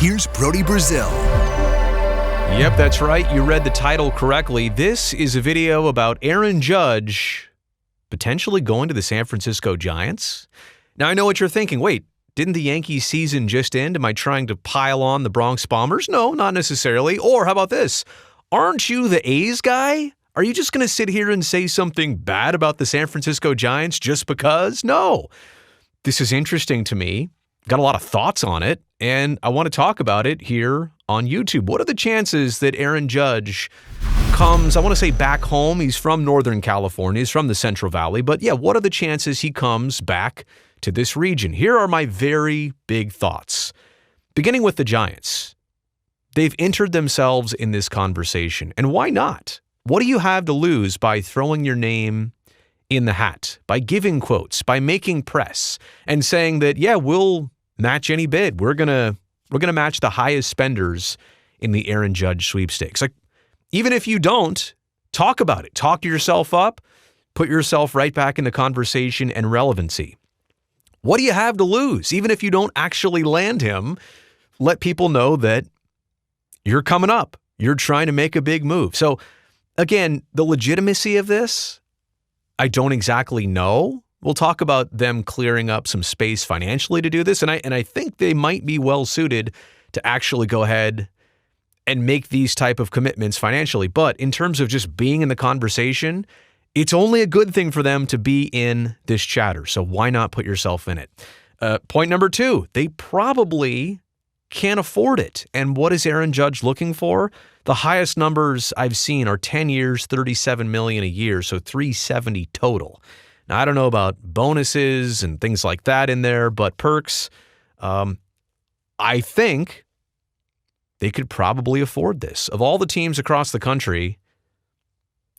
here's Brody Brazil. Yep, that's right. You read the title correctly. This is a video about Aaron Judge potentially going to the San Francisco Giants. Now, I know what you're thinking. Wait, didn't the Yankees season just end? Am I trying to pile on the Bronx Bombers? No, not necessarily. Or how about this? Aren't you the A's guy? Are you just going to sit here and say something bad about the San Francisco Giants just because? No. This is interesting to me. Got a lot of thoughts on it, and I want to talk about it here on YouTube. What are the chances that Aaron Judge comes, I want to say back home? He's from Northern California. He's from the Central Valley. But yeah, what are the chances he comes back to this region? Here are my very big thoughts. Beginning with the Giants. They've entered themselves in this conversation. And why not? What do you have to lose by throwing your name in the hat, by giving quotes, by making press and saying that, yeah, we'll match any bid. We're going to match the highest spenders in the Aaron Judge sweepstakes. Like, even if you don't, talk about it. Talk yourself up. Put yourself right back in the conversation and relevancy. What do you have to lose? Even if you don't actually land him, let people know that you're coming up. You're trying to make a big move. So again, the legitimacy of this, I don't exactly know. We'll talk about them clearing up some space financially to do this. And I think they might be well suited to actually go ahead and make these type of commitments financially. But in terms of just being in the conversation, it's only a good thing for them to be in this chatter. So why not put yourself in it? Point number 2, they probably can't afford it. And what is Aaron Judge looking for? The highest numbers I've seen are 10 years, $37 million a year, so $370 total. Now, I don't know about bonuses and things like that in there, but perks, I think they could probably afford this. Of all the teams across the country,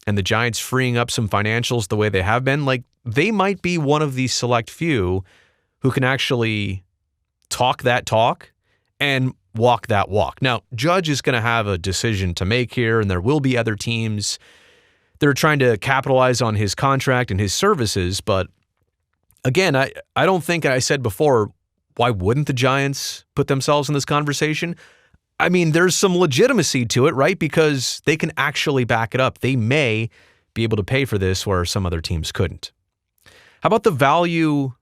and the Giants freeing up some financials the way they have been, like, they might be one of the select few who can actually talk that talk and walk that walk. Now, Judge is going to have a decision to make here, and there will be other teams that are trying to capitalize on his contract and his services. But again, I don't think, I said before, why wouldn't the Giants put themselves in this conversation? I mean, there's some legitimacy to it, right? Because they can actually back it up. They may be able to pay for this where some other teams couldn't. How about the value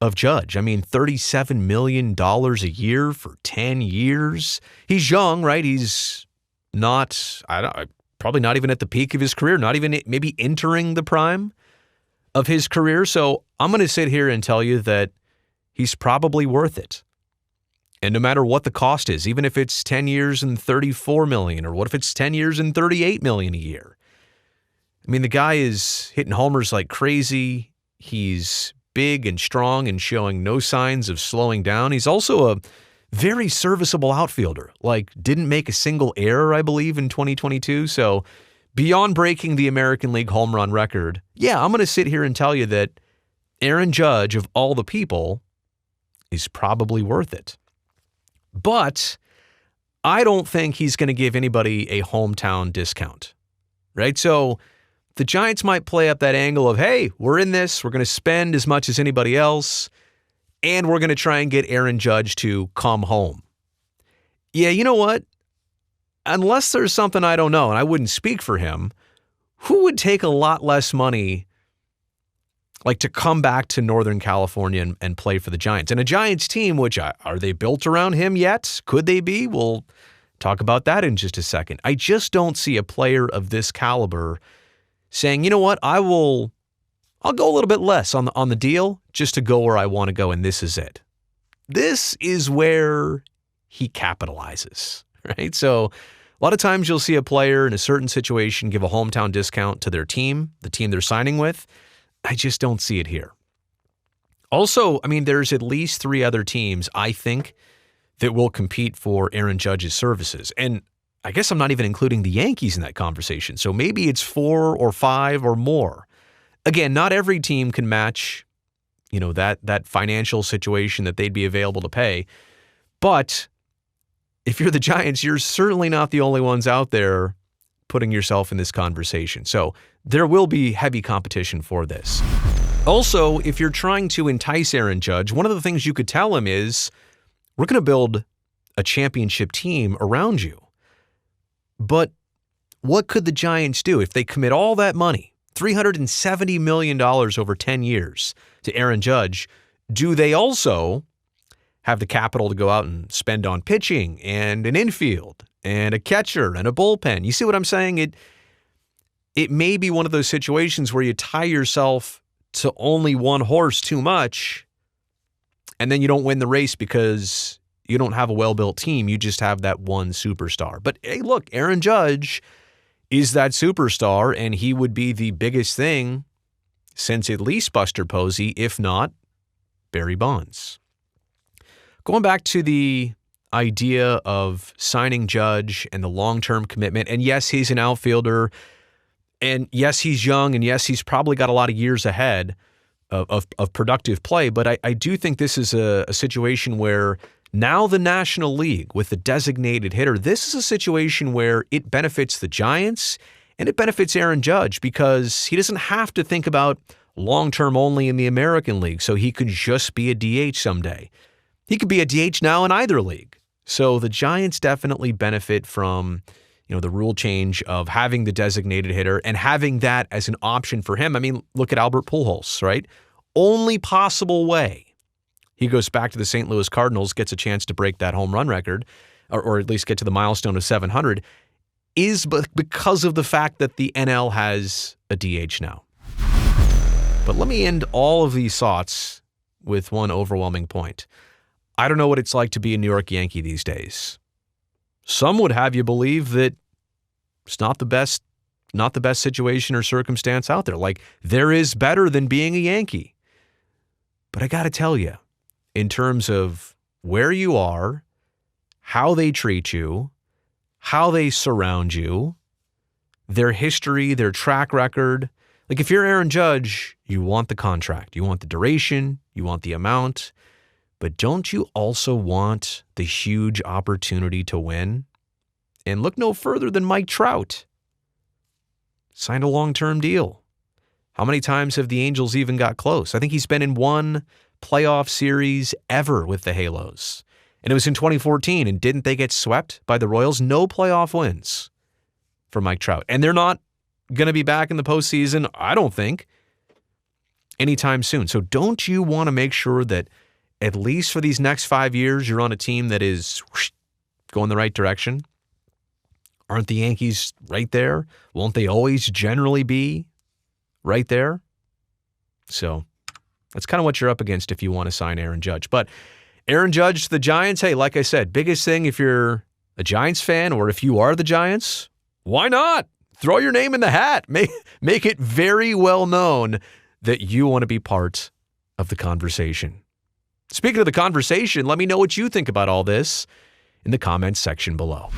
of Judge? I mean, $37 million a year for 10 years. He's young, right? He's not, probably not even at the peak of his career, not even maybe entering the prime of his career. So I'm going to sit here and tell you that he's probably worth it. And no matter what the cost is, even if it's 10 years and $34 million, or what if it's 10 years and $38 million a year? I mean, the guy is hitting homers like crazy. He's big and strong and showing no signs of slowing down. He's also a very serviceable outfielder. Like, didn't make a single error, I believe, in 2022. So beyond breaking the American League home run record, yeah, I'm going to sit here and tell you that Aaron Judge, of all the people, is probably worth it. But I don't think he's going to give anybody a hometown discount, right? So the Giants might play up that angle of, hey, we're in this, we're going to spend as much as anybody else, and we're going to try and get Aaron Judge to come home. Yeah, you know what? Unless there's something I don't know, and I wouldn't speak for him, who would take a lot less money, like, to come back to Northern California and play for the Giants? And a Giants team, which, are they built around him yet? Could they be? We'll talk about that in just a second. I just don't see a player of this caliber saying, you know what, I'll go a little bit less on the deal just to go where I want to go, and this is it. This is where he capitalizes, right? So a lot of times you'll see a player in a certain situation give a hometown discount to their team, the team they're signing with. I just don't see it here. Also, I mean, there's at least 3 other teams, I think, that will compete for Aaron Judge's services. And I guess I'm not even including the Yankees in that conversation. So maybe it's 4 or 5 or more. Again, not every team can match, that financial situation that they'd be available to pay. But if you're the Giants, you're certainly not the only ones out there putting yourself in this conversation. So there will be heavy competition for this. Also, if you're trying to entice Aaron Judge, one of the things you could tell him is, we're going to build a championship team around you. But what could the Giants do if they commit all that money, $370 million over 10 years to Aaron Judge? Do they also have the capital to go out and spend on pitching and an infield and a catcher and a bullpen? You see what I'm saying? It may be one of those situations where you tie yourself to only one horse too much, and then you don't win the race because you don't have a well-built team. You just have that one superstar. But hey, look, Aaron Judge is that superstar, and he would be the biggest thing since at least Buster Posey, if not Barry Bonds. Going back to the idea of signing Judge and the long-term commitment, and yes, he's an outfielder, and yes, he's young, and yes, he's probably got a lot of years ahead of productive play, but I do think this is a situation where now the National League with the designated hitter, this is a situation where it benefits the Giants and it benefits Aaron Judge because he doesn't have to think about long-term only in the American League, so he could just be a DH someday. He could be a DH now in either league. So the Giants definitely benefit from the rule change of having the designated hitter and having that as an option for him. I mean, look at Albert Pujols, right? Only possible way he goes back to the St. Louis Cardinals, gets a chance to break that home run record, or at least get to the milestone of 700, is because of the fact that the NL has a DH now. But let me end all of these thoughts with one overwhelming point. I don't know what it's like to be a New York Yankee these days. Some would have you believe that it's not the best situation or circumstance out there. Like, there is better than being a Yankee. But I got to tell you, in terms of where you are, how they treat you, how they surround you, their history, their track record. Like, if you're Aaron Judge, you want the contract. You want the duration. You want the amount. But don't you also want the huge opportunity to win? And look no further than Mike Trout. Signed a long-term deal. How many times have the Angels even got close? I think he's been in one playoff series ever with the Halos. And it was in 2014, and didn't they get swept by the Royals? No playoff wins for Mike Trout. And they're not going to be back in the postseason, I don't think, anytime soon. So don't you want to make sure that at least for these next 5 years, you're on a team that is going the right direction? Aren't the Yankees right there? Won't they always generally be right there? So that's kind of what you're up against if you want to sign Aaron Judge. But Aaron Judge to the Giants, hey, like I said, biggest thing if you're a Giants fan or if you are the Giants, why not? Throw your name in the hat. Make it very well known that you want to be part of the conversation. Speaking of the conversation, let me know what you think about all this in the comments section below.